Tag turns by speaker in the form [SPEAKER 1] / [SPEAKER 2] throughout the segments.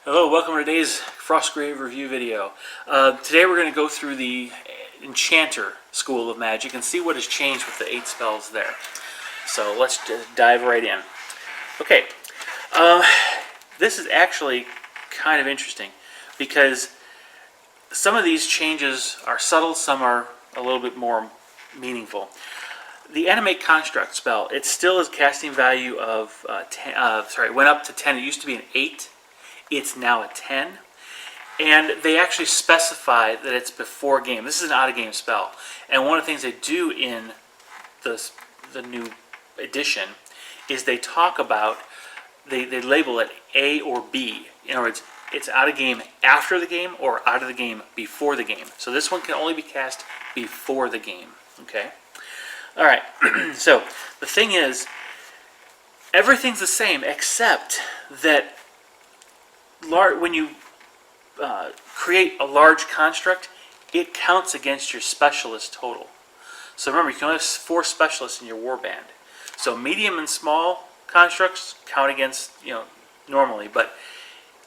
[SPEAKER 1] Hello, welcome to today's Frostgrave review video. Today we're going to go through the Enchanter School of Magic and see what has changed with the 8 spells there. So let's just dive right in. Okay, this is actually kind of interesting because some of these changes are subtle, some are a little bit more meaningful. The Animate Construct spell, it still has casting value of it went up to 10. It used to be an 8. It's now a 10. And they actually specify that it's before game. This is an out-of-game spell. And one of the things they do in the new edition is they talk about, they label it A or B. In other words, it's out of game after the game or out of the game before the game. So this one can only be cast before the game. Okay? All right. So the thing is, everything's the same except that when you create a large construct, it counts against your specialist total. So remember, you can only have 4 specialists in your warband. So medium and small constructs count against, normally, but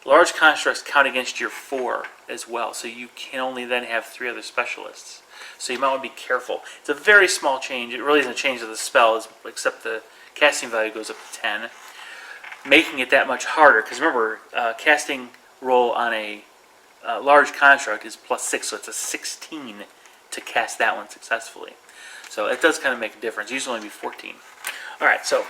[SPEAKER 1] large constructs count against your 4 as well. So you can only then have 3 other specialists. So you might want to be careful. It's a very small change. It really isn't a change of the spell, except the casting value goes up to 10. Making it that much harder, because remember, casting roll on a large construct is +6, so it's a 16 to cast that one successfully. So it does kind of make a difference. It usually only be 14. All right, so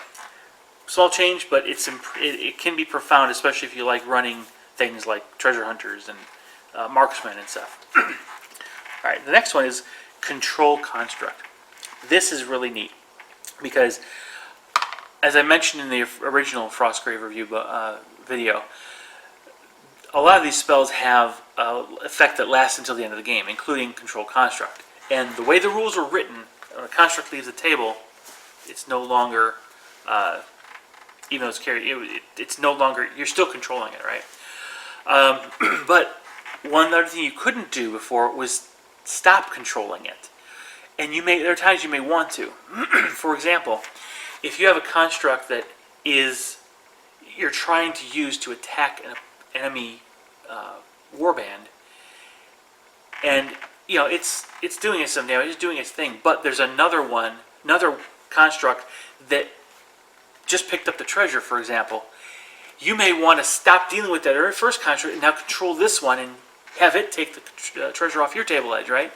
[SPEAKER 1] small change, but it can be profound, especially if you like running things like treasure hunters and marksmen and stuff. All right, the next one is Control Construct. This is really neat because, as I mentioned in the original Frostgrave review video, a lot of these spells have an effect that lasts until the end of the game, including Control Construct. And the way the rules are written, when a construct leaves the table, it's no longer, even though it's carried, it's no longer, you're still controlling it, right? But one other thing you couldn't do before was stop controlling it. And there are times you may want to. For example, if you have a construct that you're trying to use to attack an enemy warband, and it's doing some damage, it's doing its thing, but there's another construct that just picked up the treasure, for example, you may want to stop dealing with that very first construct and now control this one and have it take the treasure off your table edge, right?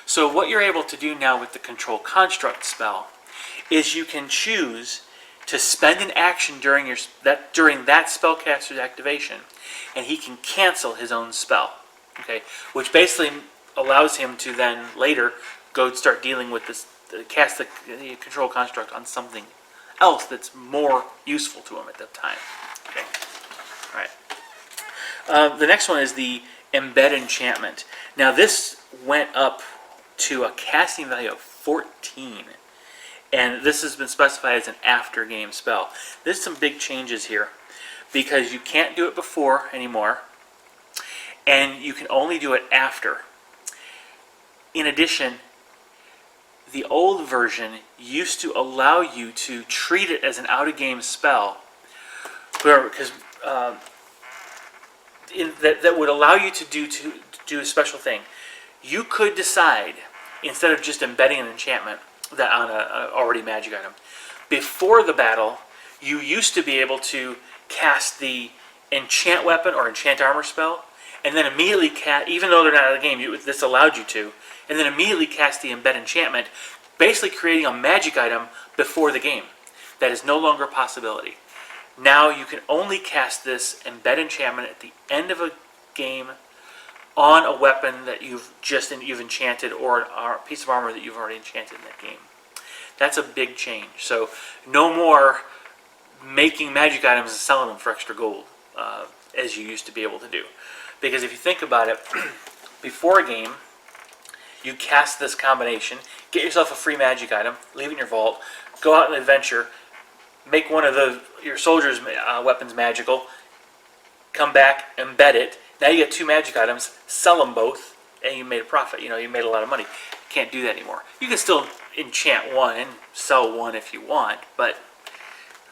[SPEAKER 1] So what you're able to do now with the Control Construct spell is you can choose to spend an action during that spellcaster's activation, and he can cancel his own spell. Okay, which basically allows him to then later go start dealing with cast the Control Construct on something else that's more useful to him at that time. Okay, all right. The next one is the Embed Enchantment. Now this went up to a casting value of 14. And this has been specified as an after-game spell. There's some big changes here because you can't do it before anymore, and you can only do it after. In addition, the old version used to allow you to treat it as an out-of-game spell, because that would allow you to do a special thing. You could decide, instead of just embedding an enchantment that on an already magic item, before the battle, you used to be able to cast the Enchant Weapon or Enchant Armor spell, and then immediately cast, even though they're not out of the game, this allowed you to, and then immediately cast the Embed Enchantment, basically creating a magic item before the game. That is no longer a possibility. Now you can only cast this Embed Enchantment at the end of a game on a weapon that you've enchanted, or a piece of armor that you've already enchanted in that game. That's a big change. So no more making magic items and selling them for extra gold, as you used to be able to do. Because if you think about it, before a game, you cast this combination, get yourself a free magic item, leave it in your vault, go out on an adventure, make one of your soldiers' weapons magical, come back, embed it. Now you get 2 magic items, sell them both, and you made a profit. You made a lot of money. You can't do that anymore. You can still enchant one and sell one if you want, but,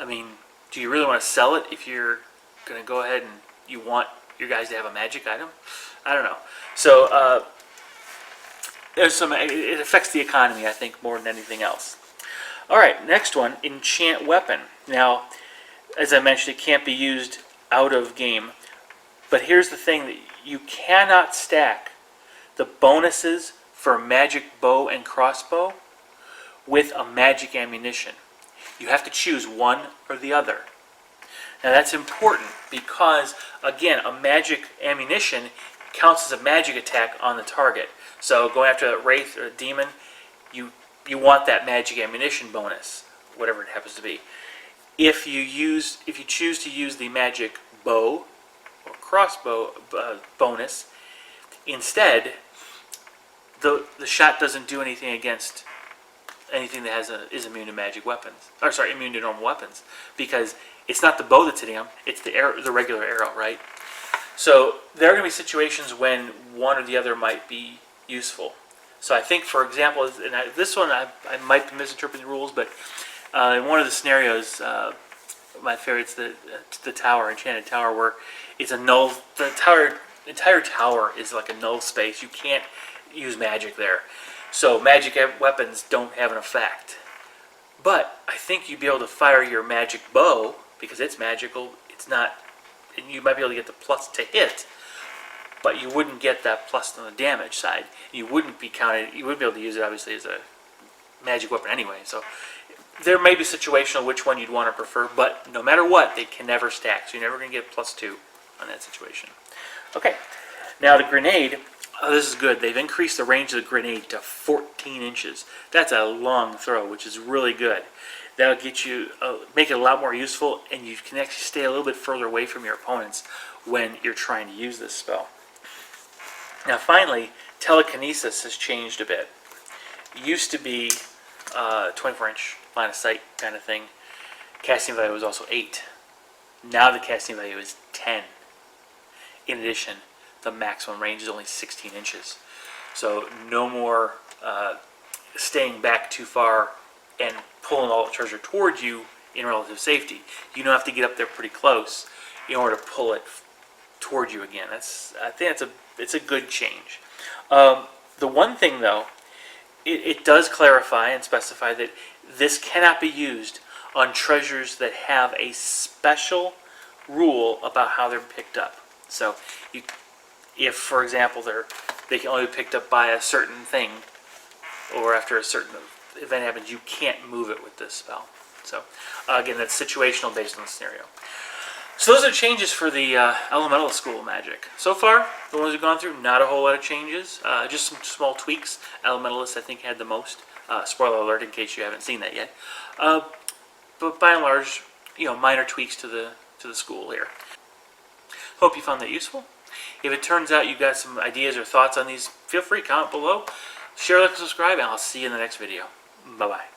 [SPEAKER 1] I mean, do you really want to sell it if you're going to go ahead and you want your guys to have a magic item. I don't know. So there's some. It affects the economy, I think, more than anything else. All right, next one, Enchant Weapon. Now, as I mentioned, it can't be used out of game. But here's the thing, that you cannot stack the bonuses for magic bow and crossbow with a magic ammunition. You have to choose one or the other. Now that's important because, again, a magic ammunition counts as a magic attack on the target. So going after a wraith or a demon, you want that magic ammunition bonus, whatever it happens to be. If you choose to use the magic bow or crossbow bonus, instead, the shot doesn't do anything against anything that is immune to magic weapons, or sorry, immune to normal weapons, because it's not the bow that's hitting them; it's the regular arrow, right? So there are going to be situations when one or the other might be useful. So I think, for example, this one I might be misinterpreting the rules, but in one of the scenarios, my favorite's the tower, Enchanted Tower, where it's a null. The entire tower is like a null space. You can't use magic there. So magic weapons don't have an effect. But I think you'd be able to fire your magic bow, because it's magical. It's not, and you might be able to get the plus to hit, but you wouldn't get that plus on the damage side. You wouldn't be counted. You wouldn't be able to use it, obviously, as a magic weapon anyway. So there may be situational which one you'd want to prefer, but no matter what, they can never stack. So you're never going to get +2 on that situation. Okay, now the grenade. Oh, this is good. They've increased the range of the grenade to 14 inches. That's a long throw, which is really good. That'll get you, make it a lot more useful, and you can actually stay a little bit further away from your opponents when you're trying to use this spell. Now finally, Telekinesis has changed a bit. It used to be 24-inch line of sight kind of thing. Casting value was also 8. Now the casting value is 10. In addition, the maximum range is only 16 inches. So no more staying back too far and pulling all the treasure towards you in relative safety. You don't have to get up there pretty close in order to pull it towards you again. I think it's a good change. The one thing though, it does clarify and specify that this cannot be used on treasures that have a special rule about how they're picked up. So if, for example, they can only be picked up by a certain thing, or after a certain event happens, you can't move it with this spell. So again, that's situational based on the scenario. So those are changes for the Elemental School of Magic. So far, the ones we've gone through, not a whole lot of changes, just some small tweaks. Elementalists, I think, had the most. Spoiler alert in case you haven't seen that yet. But by and large, minor tweaks to the school here. Hope you found that useful. If it turns out you got some ideas or thoughts on these, feel free to comment below. Share, like, and subscribe, and I'll see you in the next video. Bye-bye.